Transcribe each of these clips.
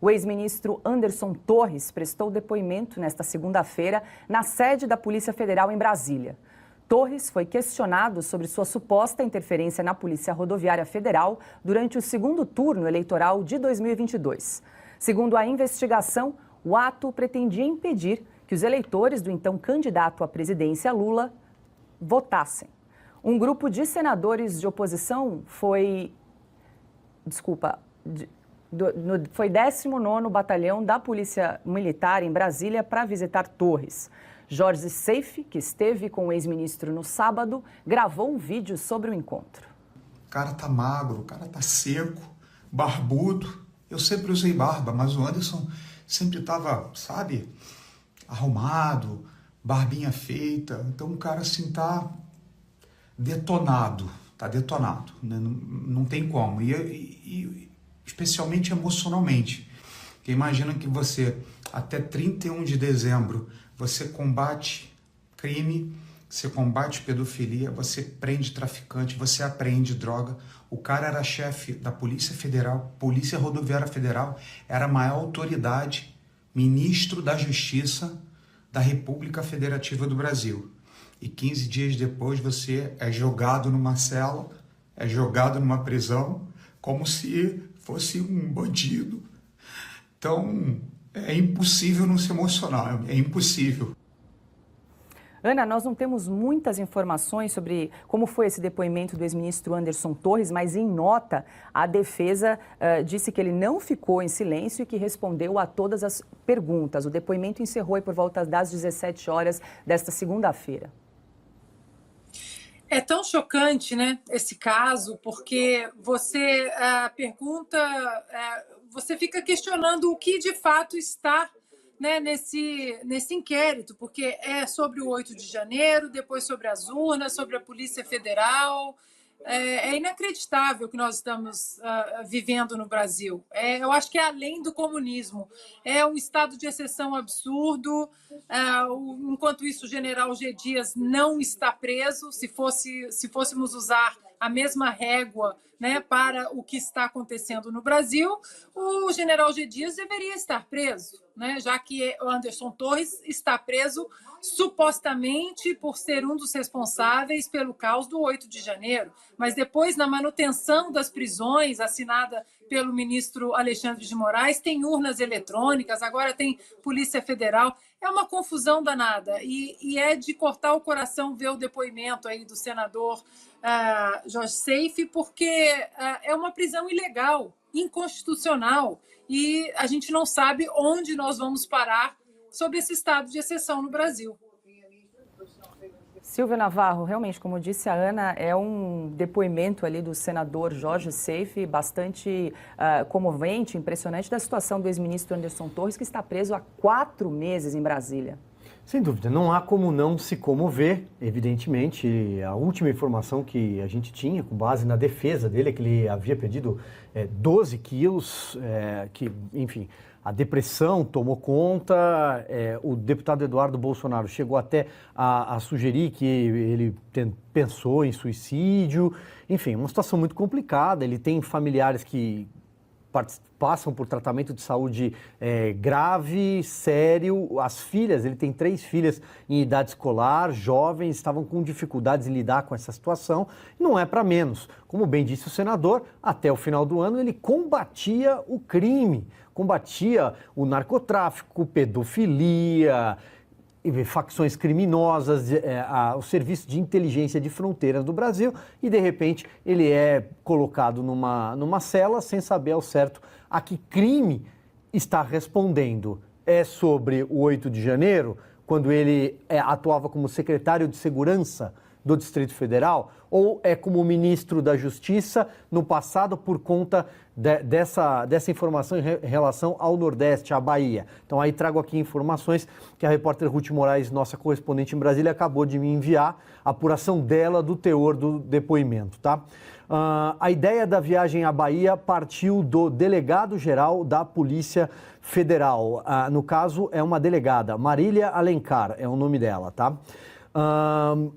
O ex-ministro Anderson Torres prestou depoimento nesta segunda-feira na sede da Polícia Federal em Brasília. Torres foi questionado sobre sua suposta interferência na Polícia Rodoviária Federal durante o segundo turno eleitoral de 2022. Segundo a investigação, o ato pretendia impedir que os eleitores do então candidato à presidência Lula votassem. Um grupo de senadores de oposição foi 19º Batalhão da Polícia Militar em Brasília para visitar Torres. Jorge Seife, que esteve com o ex-ministro no sábado, gravou um vídeo sobre o encontro. O cara tá magro, o cara tá seco, barbudo. Eu sempre usei barba, mas o Anderson sempre estava, sabe, arrumado, barbinha feita. Então o cara assim tá detonado, né? Não tem como. E especialmente emocionalmente. Porque imagina que você, até 31 de dezembro, você combate crime, você combate pedofilia, você prende traficante, você apreende droga. O cara era chefe da Polícia Federal, Polícia Rodoviária Federal, era a maior autoridade, ministro da Justiça da República Federativa do Brasil. E 15 dias depois você é jogado numa cela, é jogado numa prisão, como se fosse um bandido. Então, é impossível não se emocionar, é impossível. Ana, nós não temos muitas informações sobre como foi esse depoimento do ex-ministro Anderson Torres, mas em nota, a defesa disse que ele não ficou em silêncio e que respondeu a todas as perguntas. O depoimento encerrou por volta das 17 horas desta segunda-feira. É tão chocante, né, esse caso, porque você pergunta, você fica questionando o que de fato está, né, nesse inquérito, porque é sobre o 8 de janeiro, depois sobre as urnas, sobre a Polícia Federal. É inacreditável o que nós estamos vivendo no Brasil. Eu acho que é além do comunismo. É um estado de exceção absurdo. Enquanto isso, o general G. Dias não está preso. Se fôssemos usar a mesma régua, né, para o que está acontecendo no Brasil, o general G. Dias deveria estar preso, né, já que o Anderson Torres está preso supostamente por ser um dos responsáveis pelo caos do 8 de janeiro. Mas depois, na manutenção das prisões, assinada pelo ministro Alexandre de Moraes, tem urnas eletrônicas, agora tem Polícia Federal. É uma confusão danada e é de cortar o coração ver o depoimento aí do senador Jorge Seife, porque é uma prisão ilegal, inconstitucional, e a gente não sabe onde nós vamos parar sobre esse estado de exceção no Brasil. Silvia Navarro, realmente, como disse a Ana, é um depoimento ali do senador Jorge Seife bastante comovente, impressionante, da situação do ex-ministro Anderson Torres, que está preso há 4 meses em Brasília. Sem dúvida, não há como não se comover, evidentemente. A última informação que a gente tinha, com base na defesa dele, é que ele havia perdido 12 quilos, que, enfim, a depressão tomou conta. O deputado Eduardo Bolsonaro chegou até a sugerir que ele pensou em suicídio. Enfim, uma situação muito complicada. Ele tem familiares que passam por tratamento de saúde grave, sério. As filhas, ele tem 3 filhas em idade escolar, jovens, estavam com dificuldades em lidar com essa situação. Não é para menos. Como bem disse o senador, até o final do ano ele combatia o crime, combatia o narcotráfico, pedofilia, facções criminosas, o Serviço de Inteligência de Fronteiras do Brasil, e de repente ele é colocado numa cela sem saber ao certo a que crime está respondendo. É sobre o 8 de janeiro, quando ele atuava como secretário de Segurança do Distrito Federal, ou é como ministro da Justiça no passado por conta dessa informação em relação ao Nordeste, à Bahia. Então aí trago aqui informações que a repórter Ruth Moraes, nossa correspondente em Brasília, acabou de me enviar, a apuração dela do teor do depoimento, tá? A ideia da viagem à Bahia partiu do delegado-geral da Polícia Federal. No caso, é uma delegada, Marília Alencar, é o nome dela, tá?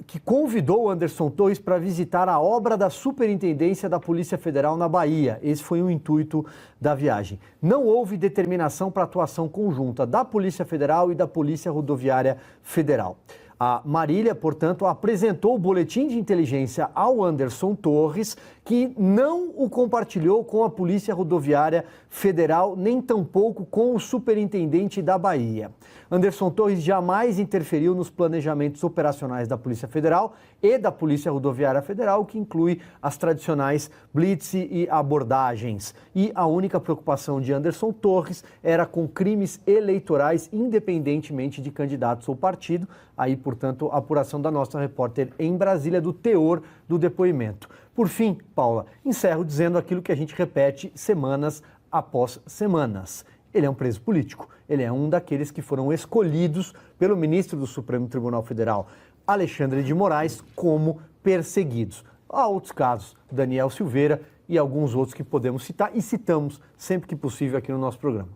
que convidou o Anderson Torres para visitar a obra da Superintendência da Polícia Federal na Bahia. Esse foi o intuito da viagem. Não houve determinação para atuação conjunta da Polícia Federal e da Polícia Rodoviária Federal. A Marília, portanto, apresentou o boletim de inteligência ao Anderson Torres, que não o compartilhou com a Polícia Rodoviária Federal, nem tampouco com o superintendente da Bahia. Anderson Torres jamais interferiu nos planejamentos operacionais da Polícia Federal e da Polícia Rodoviária Federal, que inclui as tradicionais blitz e abordagens. E a única preocupação de Anderson Torres era com crimes eleitorais, independentemente de candidatos ou partido. Aí, portanto, a apuração da nossa repórter em Brasília do teor do depoimento. Por fim, Paula, encerro dizendo aquilo que a gente repete semanas após semanas. Ele é um preso político, ele é um daqueles que foram escolhidos pelo ministro do Supremo Tribunal Federal, Alexandre de Moraes, como perseguidos. Há outros casos, Daniel Silveira e alguns outros que podemos citar e citamos sempre que possível aqui no nosso programa.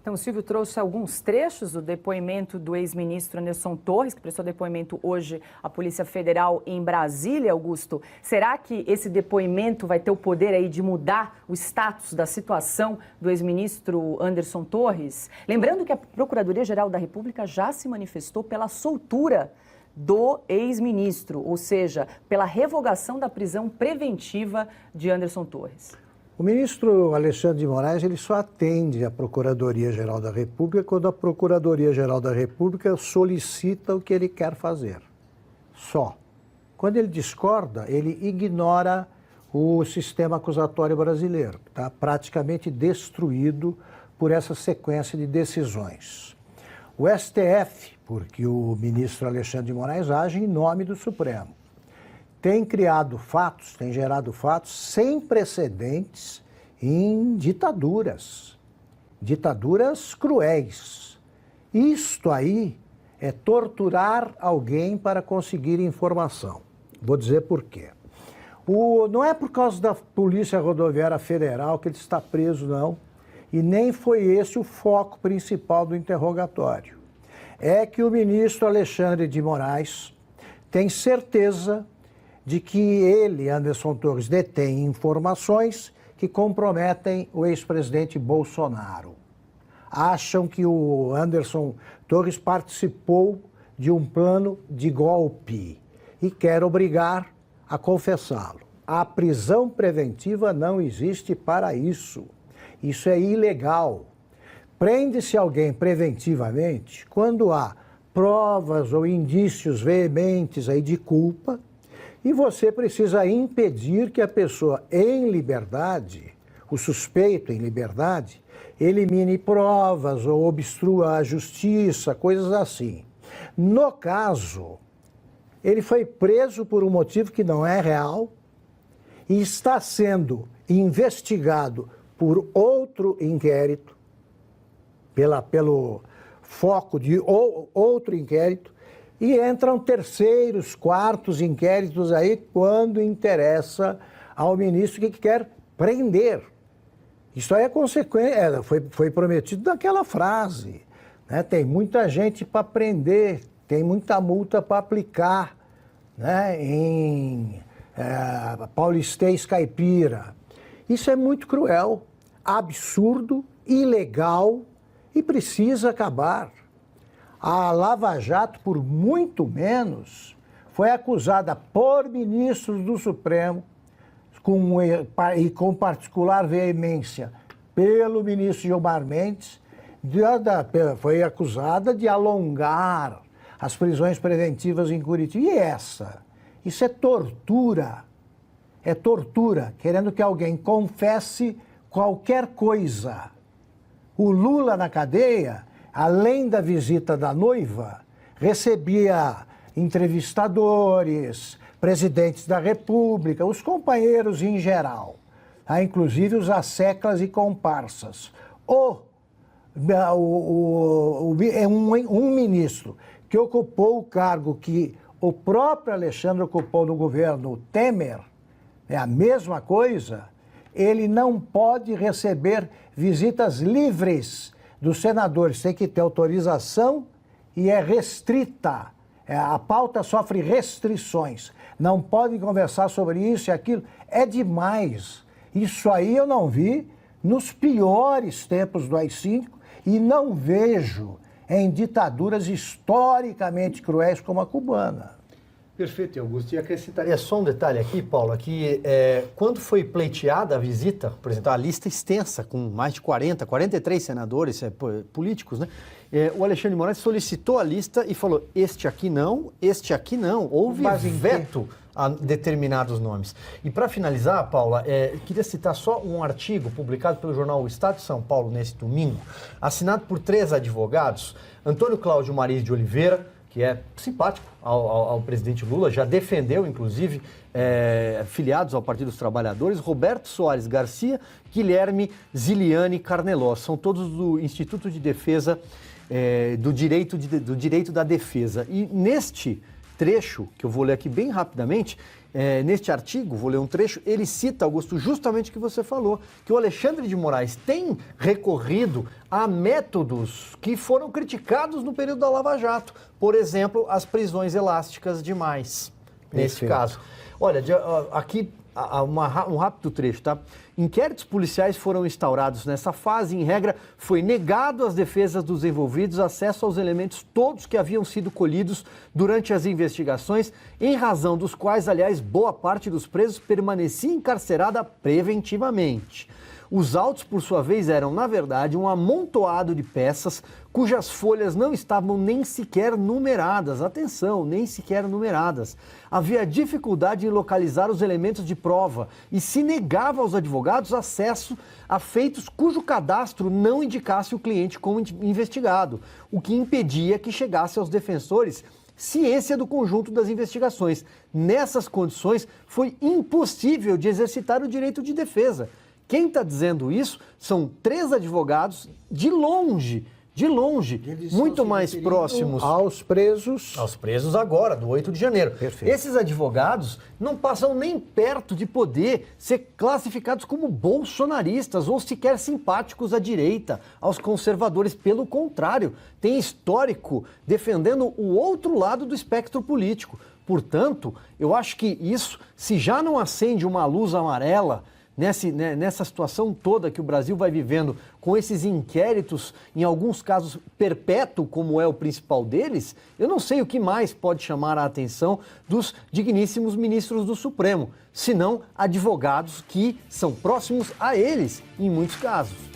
Então, o Silvio trouxe alguns trechos do depoimento do ex-ministro Anderson Torres, que prestou depoimento hoje à Polícia Federal em Brasília, Augusto. Será que esse depoimento vai ter o poder aí de mudar o status da situação do ex-ministro Anderson Torres? Lembrando que a Procuradoria-Geral da República já se manifestou pela soltura do ex-ministro, ou seja, pela revogação da prisão preventiva de Anderson Torres. O ministro Alexandre de Moraes ele só atende à Procuradoria-Geral da República quando a Procuradoria-Geral da República solicita o que ele quer fazer. Só. Quando ele discorda, ele ignora o sistema acusatório brasileiro, que está praticamente destruído por essa sequência de decisões. O STF, porque o ministro Alexandre de Moraes age em nome do Supremo, tem criado fatos, tem gerado fatos sem precedentes em ditaduras cruéis. Isto aí é torturar alguém para conseguir informação. Vou dizer por quê. Não é por causa da Polícia Rodoviária Federal que ele está preso, não, e nem foi esse o foco principal do interrogatório. É que o ministro Alexandre de Moraes tem certeza de que ele, Anderson Torres, detém informações que comprometem o ex-presidente Bolsonaro. Acham que o Anderson Torres participou de um plano de golpe e quer obrigar a confessá-lo. A prisão preventiva não existe para isso. Isso é ilegal. Prende-se alguém preventivamente quando há provas ou indícios veementes aí de culpa, e você precisa impedir que a pessoa em liberdade, o suspeito em liberdade, elimine provas ou obstrua a justiça, coisas assim. No caso, ele foi preso por um motivo que não é real e está sendo investigado por outro inquérito, pelo foco de outro inquérito, e entram terceiros, quartos inquéritos aí quando interessa ao ministro que quer prender. Isso aí é consequência, foi prometido naquela frase, né? Tem muita gente para prender, tem muita multa para aplicar, né? Em Paulistês Caipira. Isso é muito cruel, absurdo, ilegal e precisa acabar. A Lava Jato, por muito menos, foi acusada por ministros do Supremo, e com particular veemência, pelo ministro Gilmar Mendes, foi acusada de alongar as prisões preventivas em Curitiba. E essa? Isso é tortura. É tortura, querendo que alguém confesse qualquer coisa. O Lula na cadeia, além da visita da noiva, recebia entrevistadores, presidentes da República, os companheiros em geral, inclusive os asseclas e comparsas. Um ministro que ocupou o cargo que o próprio Alexandre ocupou no governo Temer, é a mesma coisa, ele não pode receber visitas livres dos senadores, tem que ter autorização e é restrita A pauta sofre restrições. Não podem conversar sobre isso e aquilo. É demais. Isso aí eu não vi nos piores tempos do AI-5 e não vejo em ditaduras historicamente cruéis como a cubana. Perfeito, Augusto. E acrescentaria só um detalhe aqui, Paulo, que quando foi pleiteada a visita, por exemplo, a lista extensa, com mais de 43 senadores políticos, né? O Alexandre de Moraes solicitou a lista e falou, este aqui não. Houve veto a determinados nomes. E para finalizar, Paula, queria citar só um artigo publicado pelo jornal O Estado de São Paulo nesse domingo, assinado por 3 advogados, Antônio Cláudio Mariz de Oliveira, que é simpático ao presidente Lula, já defendeu, inclusive, filiados ao Partido dos Trabalhadores, Roberto Soares Garcia, Guilherme Ziliani Carnelós, são todos do Instituto de Defesa do Direito da Defesa. E neste trecho, que eu vou ler aqui bem rapidamente, neste artigo, vou ler um trecho, ele cita, Augusto, justamente o que você falou, que o Alexandre de Moraes tem recorrido a métodos que foram criticados no período da Lava Jato. Por exemplo, as prisões elásticas demais, nesse caso. Olha, aqui um rápido trecho, tá? Inquéritos policiais foram instaurados nessa fase. Em regra, foi negado às defesas dos envolvidos acesso aos elementos todos que haviam sido colhidos durante as investigações, em razão dos quais, aliás, boa parte dos presos permanecia encarcerada preventivamente. Os autos, por sua vez, eram, na verdade, um amontoado de peças cujas folhas não estavam nem sequer numeradas. Atenção, nem sequer numeradas. Havia dificuldade em localizar os elementos de prova e se negava aos advogados acesso a feitos cujo cadastro não indicasse o cliente como investigado, o que impedia que chegasse aos defensores ciência do conjunto das investigações. Nessas condições, foi impossível de exercitar o direito de defesa. Quem está dizendo isso são 3 advogados de longe, muito mais próximos aos presos. Aos presos agora, do 8 de janeiro. Perfeito. Esses advogados não passam nem perto de poder ser classificados como bolsonaristas ou sequer simpáticos à direita, aos conservadores. Pelo contrário, tem histórico defendendo o outro lado do espectro político. Portanto, eu acho que isso, se já não acende uma luz amarela nessa situação toda que o Brasil vai vivendo, com esses inquéritos, em alguns casos perpétuo, como é o principal deles, eu não sei o que mais pode chamar a atenção dos digníssimos ministros do Supremo, senão advogados que são próximos a eles, em muitos casos.